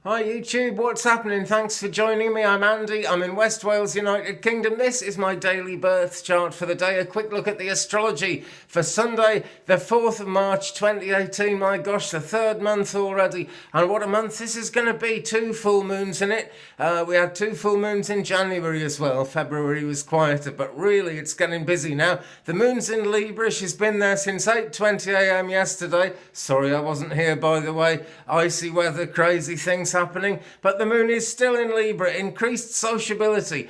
Hi YouTube, what's happening? Thanks for joining me. I'm Andy. I'm in West Wales, United Kingdom. This is my daily birth chart for the day. A quick look at the astrology for Sunday, the 4th of March 2018. My gosh, the third month already. And what a month this is going to be. 2 full moons in it. We had 2 full moons in January as well. February was quieter, but really it's getting busy now. The moon's in Libra. She's been there since 8:20 a.m. yesterday. Sorry I wasn't here, by the way. Icy weather, crazy things happening, but the moon is still in Libra. Increased sociability,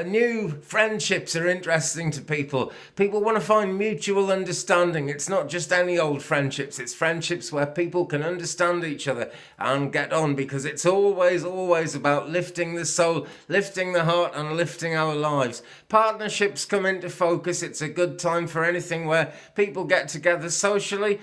new friendships are interesting to people. People want to find mutual understanding. It's not just any old friendships, it's friendships where people can understand each other and get on, because it's always about lifting the soul, lifting the heart, and lifting our lives. Partnerships come into focus. It's a good time for anything where people get together socially.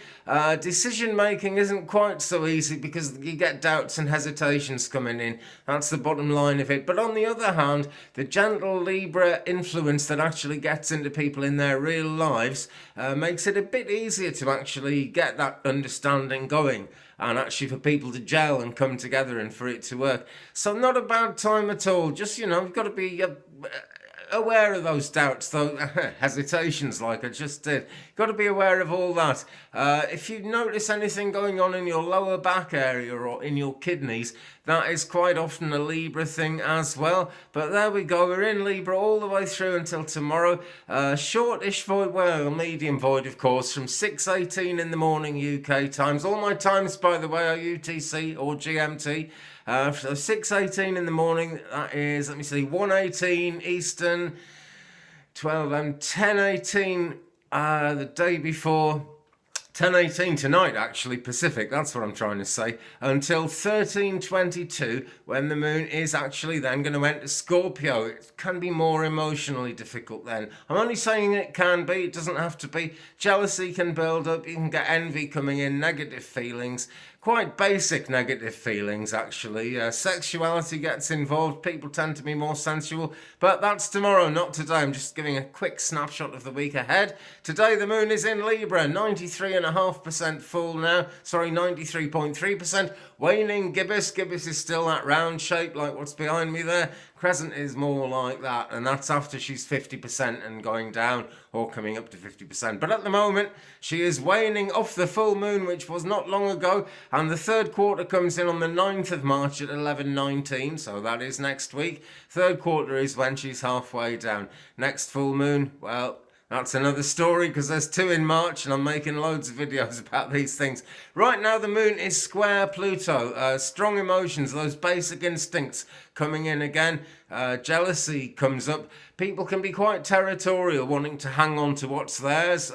Decision making isn't quite so easy because you get doubts and hesitations coming in. That's the bottom line of it. But on the other hand, the gentle Libra influence that actually gets into people in their real lives makes it a bit easier to actually get that understanding going, and actually for people to gel and come together and for it to work. So not a bad time at all. Just, you've got to be aware of those doubts, though, hesitations like I just did. Got to be aware of all that. If you notice anything going on in your lower back area or in your kidneys, that is quite often a Libra thing as well. But there we go, we're in Libra all the way through until tomorrow. Shortish void, well, medium void, of course, from 6:18 in the morning UK times. All my times, by the way, are UTC or GMT. So 6:18 in the morning, that is, let me see, 1:18 Eastern, 12 and 10:18 the day before, 10:18 tonight, actually, Pacific, that's what I'm trying to say, until 13:22, when the moon is actually then going to enter Scorpio. It can be more emotionally difficult then. I'm only saying it can be, it doesn't have to be. Jealousy can build up, you can get envy coming in, negative feelings, quite basic negative feelings, actually. Sexuality gets involved, people tend to be more sensual, but that's tomorrow, not today. I'm just giving a quick snapshot of the week ahead. Today the moon is in Libra, 93.5% full now, 93.3%. Waning gibbous. Gibbous is still that round shape like what's behind me there. Crescent is more like that, and that's after she's 50% and going down, or coming up to 50%. But at the moment, she is waning off the full moon, which was not long ago, and the third quarter comes in on the 9th of March at 11:19, so that is next week. Third quarter is when she's halfway down. Next full moon, well, that's another story, because there's 2 in March and I'm making loads of videos about these things. Right now the moon is square Pluto. Strong emotions, those basic instincts coming in again. Jealousy comes up. People can be quite territorial, wanting to hang on to what's theirs,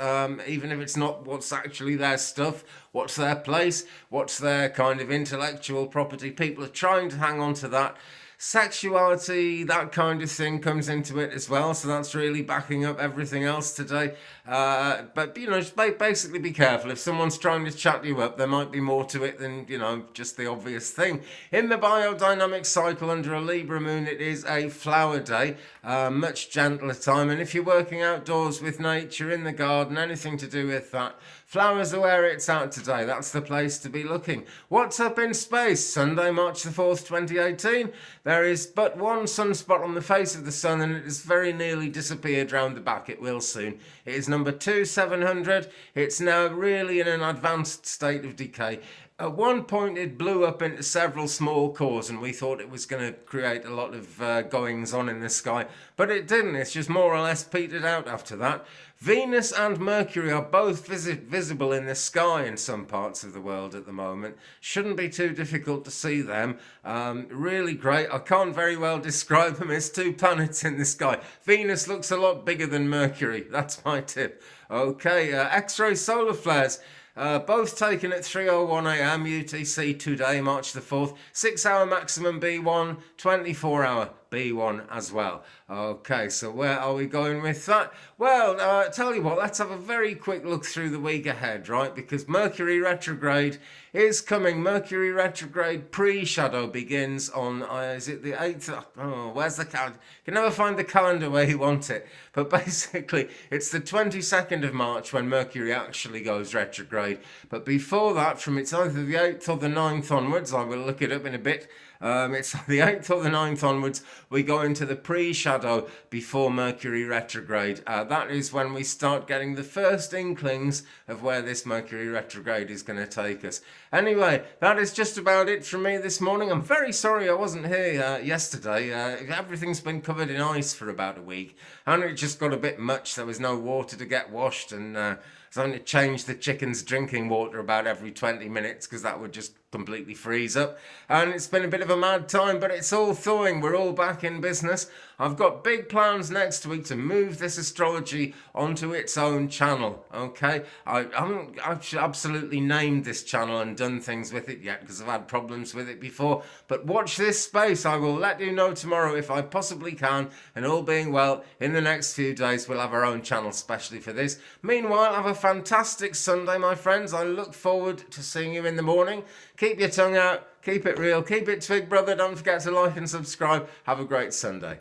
even if it's not what's actually their stuff, what's their place, what's their kind of intellectual property. People are trying to hang on to that. Sexuality, that kind of thing comes into it as well, so that's really backing up everything else today. But just basically be careful. If someone's trying to chat you up, there might be more to it than just the obvious thing. In the biodynamic cycle, under a Libra moon, it is a flower day, much gentler time, and if you're working outdoors with nature, in the garden, anything to do with that, flowers are where it's at today. That's the place to be looking. What's up in space? Sunday, March the 4th, 2018. There is but one sunspot on the face of the sun, and it has very nearly disappeared round the back. It will soon. It is number 2700. It's now really in an advanced state of decay. At one point, it blew up into several small cores, and we thought it was going to create a lot of goings on in the sky, but it didn't. It's just more or less petered out after that. Venus and Mercury are both visible in the sky in some parts of the world at the moment. Shouldn't be too difficult to see them. Really great. I can't very well describe them. It's 2 planets in the sky. Venus looks a lot bigger than Mercury. That's my tip. Okay, X-ray solar flares. Both taken at 3:01 a.m. UTC today, March the 4th. 6-hour maximum B1, 24-hour be one as well. Okay, so where are we going with that? Well, tell you what, let's have a very quick look through the week ahead, right? Because Mercury retrograde is coming. Mercury retrograde pre-shadow begins on, is it the 8th? Oh, where's the calendar? You can never find the calendar where you want it. But basically, it's the 22nd of March when Mercury actually goes retrograde. But before that, from it's either the 8th or the 9th onwards, I will look it up in a bit. It's the 8th or the 9th onwards, we go into the pre-shadow before Mercury retrograde. That is when we start getting the first inklings of where this Mercury retrograde is going to take us. Anyway, that is just about it from me this morning. I'm very sorry I wasn't here yesterday. Everything's been covered in ice for about a week, and it just got a bit much. There was no water to get washed, and I was only to change the chickens' drinking water about every 20 minutes because that would just completely freeze up. And it's been a bit of a mad time, but it's all thawing. We're all back in business. I've got big plans next week to move this astrology onto its own channel. Okay, I haven't absolutely named this channel and done things with it yet because I've had problems with it before. But watch this space. I will let you know tomorrow if I possibly can. And all being well, in the next few days we'll have our own channel specially for this. Meanwhile, have a fantastic Sunday, my friends. I look forward to seeing you in the morning. Keep your tongue out, keep it real, keep it Twig, brother. Don't forget to like and subscribe. Have a great Sunday.